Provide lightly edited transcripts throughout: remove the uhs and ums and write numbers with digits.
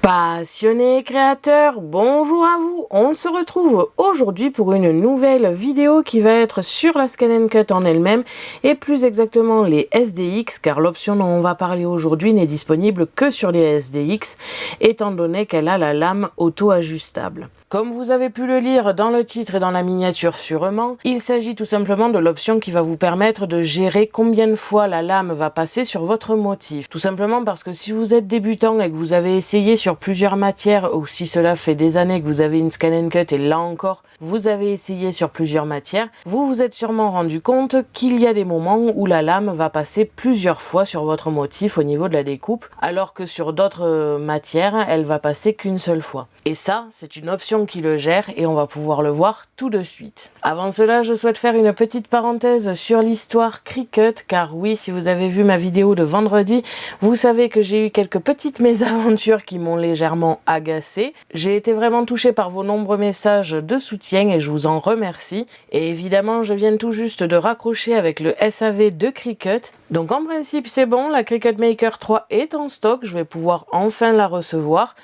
Passionnés créateurs, bonjour à vous. On se retrouve aujourd'hui pour une nouvelle vidéo qui va être sur la Scan & Cut en elle-même et plus exactement les SDX, car l'option dont on va parler aujourd'hui n'est disponible que sur les SDX étant donné qu'elle a la lame auto-ajustable. Comme vous avez pu le lire dans le titre et dans la miniature sûrement, il s'agit tout simplement de l'option qui va vous permettre de gérer combien de fois la lame va passer sur votre motif. Tout simplement parce que si vous êtes débutant et que vous avez essayé sur plusieurs matières, ou si cela fait des années que vous avez une Scan & Cut et là encore vous avez essayé sur plusieurs matières, vous vous êtes sûrement rendu compte qu'il y a des moments où la lame va passer plusieurs fois sur votre motif au niveau de la découpe, alors que sur d'autres matières, elle va passer qu'une seule fois. Et ça, c'est une option qui le gère et on va pouvoir le voir tout de suite. Avant cela, je souhaite faire une petite parenthèse sur l'histoire Cricut, car oui, si vous avez vu ma vidéo de vendredi, vous savez que j'ai eu quelques petites mésaventures qui m'ont légèrement agacée. J'ai été vraiment touchée par vos nombreux messages de soutien et je vous en remercie. Et évidemment, je viens tout juste de raccrocher avec le SAV de Cricut. Donc en principe, c'est bon, la Cricut Maker 3 est en stock, je vais pouvoir enfin la recevoir.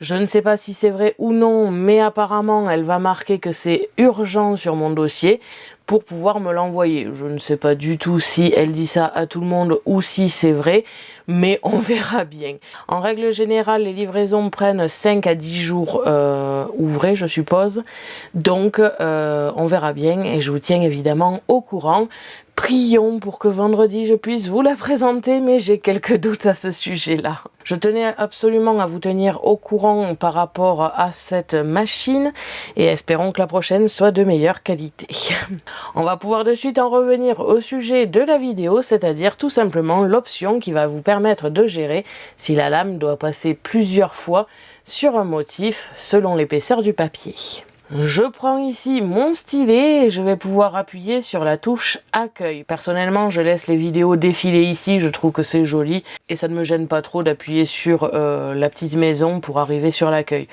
Je ne sais pas si c'est vrai ou non, mais apparemment, elle va marquer que c'est urgent sur mon dossier pour pouvoir me l'envoyer. Je ne sais pas du tout si elle dit ça à tout le monde ou si c'est vrai, mais on verra bien. En règle générale, les livraisons prennent 5 à 10 jours ouvrés, je suppose. Donc, on verra bien et je vous tiens évidemment au courant. Prions pour que vendredi je puisse vous la présenter, mais j'ai quelques doutes à ce sujet-là. Je tenais absolument à vous tenir au courant par rapport à cette machine et espérons que la prochaine soit de meilleure qualité. On va pouvoir de suite en revenir au sujet de la vidéo, c'est-à-dire tout simplement l'option qui va vous permettre de gérer si la lame doit passer plusieurs fois sur un motif selon l'épaisseur du papier. Je prends ici mon stylet et je vais pouvoir appuyer sur la touche accueil. Personnellement, je laisse les vidéos défiler ici, je trouve que c'est joli et ça ne me gêne pas trop d'appuyer sur la petite maison pour arriver sur l'accueil.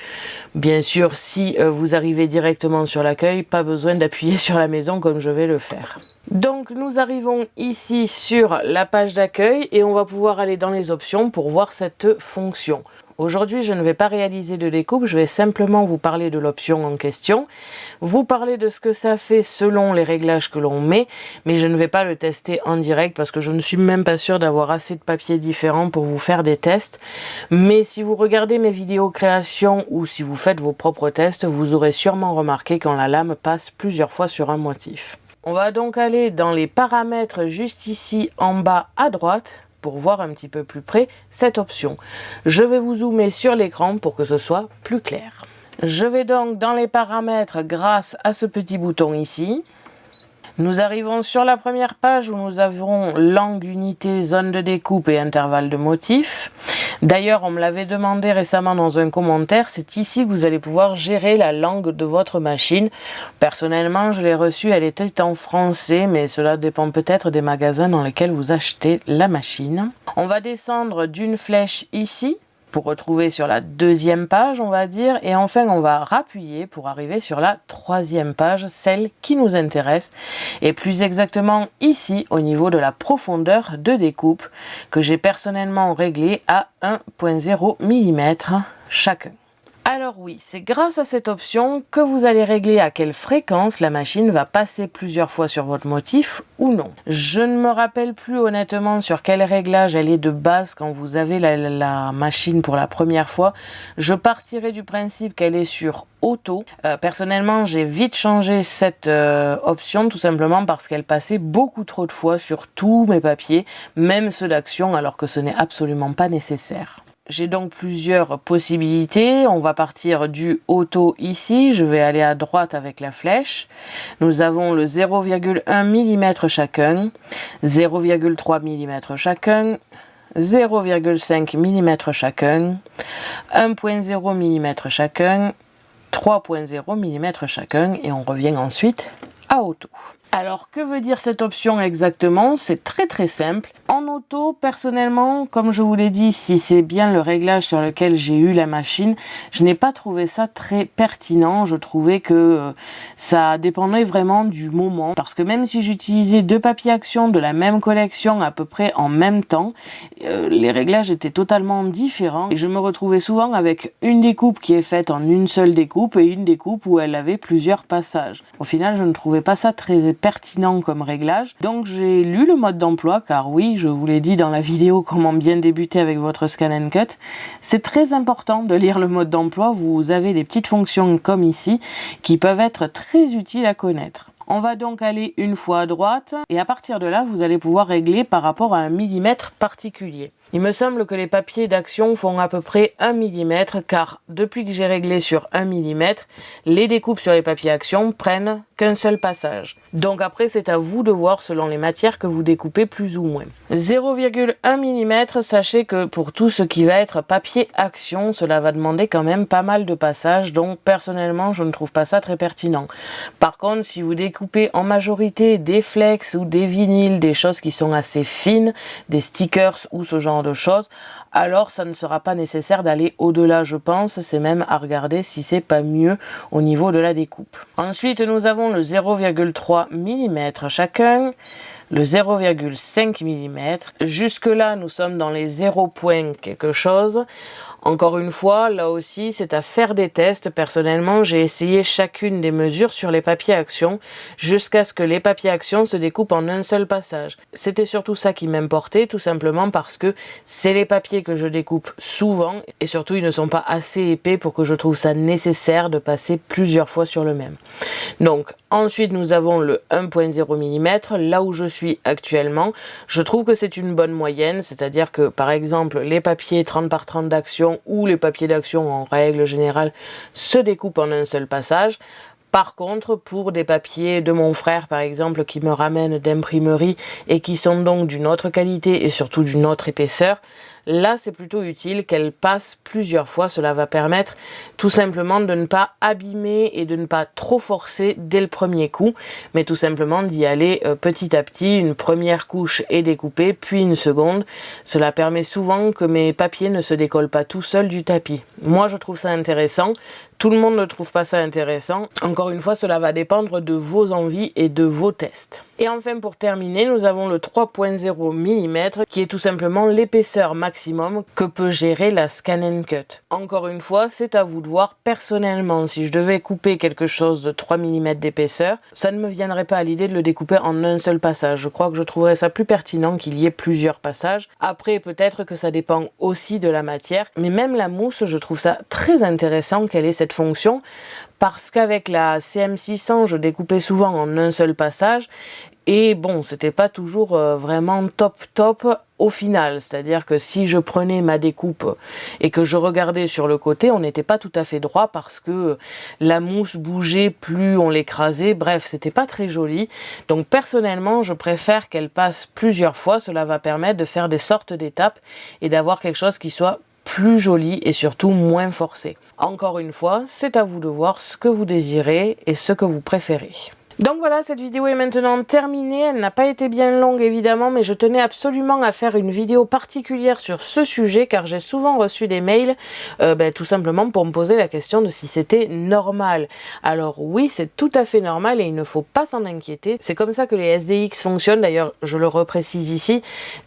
Bien sûr, si vous arrivez directement sur l'accueil, pas besoin d'appuyer sur la maison comme je vais le faire. Donc nous arrivons ici sur la page d'accueil et on va pouvoir aller dans les options pour voir cette fonction. Aujourd'hui, je ne vais pas réaliser de découpe, je vais simplement vous parler de l'option en question, vous parler de ce que ça fait selon les réglages que l'on met, mais je ne vais pas le tester en direct parce que je ne suis même pas sûre d'avoir assez de papiers différents pour vous faire des tests. Mais si vous regardez mes vidéos création ou si vous faites vos propres tests, vous aurez sûrement remarqué quand la lame passe plusieurs fois sur un motif. On va donc aller dans les paramètres juste ici en bas à droite, pour voir un petit peu plus près cette option. Je vais vous zoomer sur l'écran pour que ce soit plus clair. Je vais donc dans les paramètres grâce à ce petit bouton ici. Nous arrivons sur la première page où nous avons langue, unité, zone de découpe et intervalle de motif. D'ailleurs, on me l'avait demandé récemment dans un commentaire, c'est ici que vous allez pouvoir gérer la langue de votre machine. Personnellement, je l'ai reçue, elle était en français, mais cela dépend peut-être des magasins dans lesquels vous achetez la machine. On va descendre d'une flèche ici, pour retrouver sur la deuxième page, on va dire, et enfin on va rappuyer pour arriver sur la troisième page, celle qui nous intéresse, et plus exactement ici au niveau de la profondeur de découpe que j'ai personnellement réglée à 1,0 mm chacun. Alors oui, c'est grâce à cette option que vous allez régler à quelle fréquence la machine va passer plusieurs fois sur votre motif ou non. Je ne me rappelle plus honnêtement sur quel réglage elle est de base quand vous avez la machine pour la première fois. Je partirai du principe qu'elle est sur auto. Personnellement, j'ai vite changé cette option tout simplement parce qu'elle passait beaucoup trop de fois sur tous mes papiers, même ceux d'action, alors que ce n'est absolument pas nécessaire. J'ai donc plusieurs possibilités. On va partir du auto ici. Je vais aller à droite avec la flèche. Nous avons le 0,1 mm chacun, 0,3 mm chacun, 0,5 mm chacun, 1,0 mm chacun, 3,0 mm chacun et on revient ensuite à auto. Alors que veut dire cette option exactement? C'est très simple. En auto, personnellement, comme je vous l'ai dit, si c'est bien le réglage sur lequel j'ai eu la machine, je n'ai pas trouvé ça très pertinent. Je trouvais que ça dépendait vraiment du moment, parce que même si j'utilisais deux papiers action de la même collection à peu près en même temps, les réglages étaient totalement différents et je me retrouvais souvent avec une découpe qui est faite en une seule découpe et une découpe où elle avait plusieurs passages. Au final, je ne trouvais pas ça très pertinent comme réglage, donc j'ai lu le mode d'emploi, car oui, je vous l'ai dit dans la vidéo comment bien débuter avec votre Scan & Cut, c'est très important de lire le mode d'emploi. Vous avez des petites fonctions comme ici qui peuvent être très utiles à connaître. On va donc aller une fois à droite et à partir de là, vous allez pouvoir régler par rapport à un millimètre particulier. Il me semble que les papiers d'action font à peu près 1 mm, car depuis que j'ai réglé sur 1 mm, les découpes sur les papiers action prennent qu'un seul passage. Donc après, c'est à vous de voir selon les matières que vous découpez plus ou moins. 0,1 mm, sachez que pour tout ce qui va être papier action, cela va demander quand même pas mal de passages, donc personnellement, je ne trouve pas ça très pertinent. Par contre, si vous découpez en majorité des flex ou des vinyles, des choses qui sont assez fines, des stickers ou ce genre de choses, alors ça ne sera pas nécessaire d'aller au-delà, je pense. C'est même à regarder si c'est pas mieux au niveau de la découpe. Ensuite, nous avons le 0,3 mm chacun, le 0,5 mm. Jusque là, nous sommes dans les 0 points quelque chose. Encore une fois, là aussi, c'est à faire des tests. Personnellement, j'ai essayé chacune des mesures sur les papiers action jusqu'à ce que les papiers action se découpent en un seul passage. C'était surtout ça qui m'importait, tout simplement parce que c'est les papiers que je découpe souvent et surtout, ils ne sont pas assez épais pour que je trouve ça nécessaire de passer plusieurs fois sur le même. Donc, ensuite, nous avons le 1,0 mm, là où je suis actuellement. Je trouve que c'est une bonne moyenne, c'est-à-dire que, par exemple, les papiers 30 par 30 d'action ou les papiers d'action en règle générale se découpent en un seul passage. Par contre, pour des papiers de mon frère, par exemple, qui me ramènent d'imprimerie et qui sont donc d'une autre qualité et surtout d'une autre épaisseur, là, c'est plutôt utile qu'elle passe plusieurs fois. Cela va permettre tout simplement de ne pas abîmer et de ne pas trop forcer dès le premier coup, mais tout simplement d'y aller petit à petit. Une première couche est découpée, puis une seconde. Cela permet souvent que mes papiers ne se décollent pas tout seuls du tapis. Moi, je trouve ça intéressant. Tout le monde ne trouve pas ça intéressant. Encore une fois, cela va dépendre de vos envies et de vos tests. Et enfin, pour terminer, nous avons le 3,0 mm qui est tout simplement l'épaisseur maximum que peut gérer la Scan & Cut. Encore une fois, c'est à vous de voir. Personnellement, si je devais couper quelque chose de 3 mm d'épaisseur, ça ne me viendrait pas à l'idée de le découper en un seul passage. Je crois que je trouverais ça plus pertinent qu'il y ait plusieurs passages. Après, peut-être que ça dépend aussi de la matière, mais même la mousse, je trouve ça très intéressant qu'elle ait cette fonction, parce qu'avec la CM600, je découpais souvent en un seul passage, et bon, c'était pas toujours vraiment top au final. C'est-à-dire que si je prenais ma découpe et que je regardais sur le côté, on n'était pas tout à fait droit parce que la mousse bougeait plus on l'écrasait. Bref, c'était pas très joli. Donc personnellement, je préfère qu'elle passe plusieurs fois. Cela va permettre de faire des sortes d'étapes et d'avoir quelque chose qui soit plus joli et surtout moins forcé. Encore une fois, c'est à vous de voir ce que vous désirez et ce que vous préférez. Donc voilà, cette vidéo est maintenant terminée. Elle n'a pas été bien longue évidemment, mais je tenais absolument à faire une vidéo particulière sur ce sujet car j'ai souvent reçu des mails tout simplement pour me poser la question de si c'était normal. Alors oui, c'est tout à fait normal et il ne faut pas s'en inquiéter. C'est comme ça que les SDX fonctionnent. D'ailleurs, je le reprécise ici,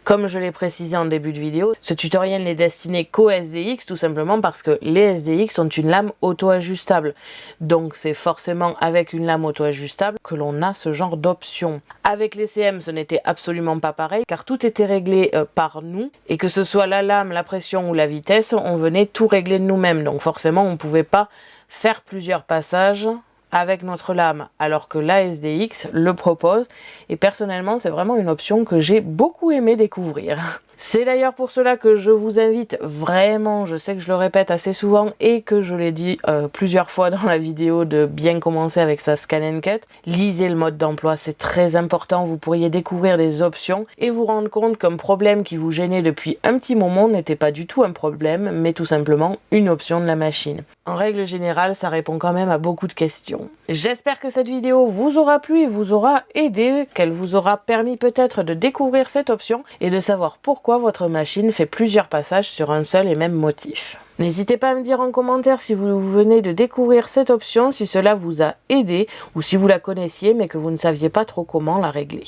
comme je l'ai précisé en début de vidéo. Ce tutoriel n'est destiné qu'aux SDX, tout simplement parce que les SDX ont une lame auto-ajustable. Donc c'est forcément avec une lame auto-ajustable que l'on a ce genre d'option. Avec les CM, ce n'était absolument pas pareil, car tout était réglé par nous, et que ce soit la lame, la pression ou la vitesse, on venait tout régler de nous-mêmes. Donc forcément, on ne pouvait pas faire plusieurs passages avec notre lame, alors que la SDX le propose, et personnellement, c'est vraiment une option que j'ai beaucoup aimé découvrir. C'est d'ailleurs pour cela que je vous invite vraiment, je sais que je le répète assez souvent et que je l'ai dit plusieurs fois dans la vidéo, de bien commencer avec sa Scan & Cut. Lisez le mode d'emploi, c'est très important, vous pourriez découvrir des options et vous rendre compte qu'un problème qui vous gênait depuis un petit moment n'était pas du tout un problème, mais tout simplement une option de la machine. En règle générale, ça répond quand même à beaucoup de questions. J'espère que cette vidéo vous aura plu et vous aura aidé, qu'elle vous aura permis peut-être de découvrir cette option et de savoir pourquoi votre machine fait plusieurs passages sur un seul et même motif. N'hésitez pas à me dire en commentaire si vous venez de découvrir cette option, si cela vous a aidé ou si vous la connaissiez mais que vous ne saviez pas trop comment la régler.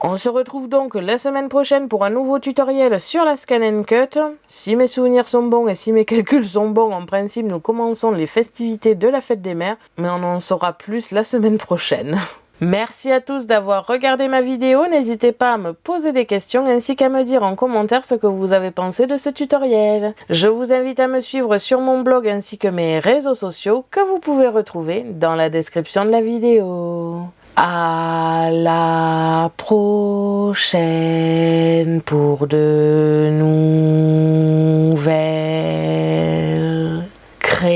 On se retrouve donc la semaine prochaine pour un nouveau tutoriel sur la Scan & Cut. Si mes souvenirs sont bons et si mes calculs sont bons, en principe nous commençons les festivités de la fête des mères, mais on en saura plus la semaine prochaine. Merci à tous d'avoir regardé ma vidéo, n'hésitez pas à me poser des questions ainsi qu'à me dire en commentaire ce que vous avez pensé de ce tutoriel. Je vous invite à me suivre sur mon blog ainsi que mes réseaux sociaux que vous pouvez retrouver dans la description de la vidéo. À la prochaine pour de nouvelles créations.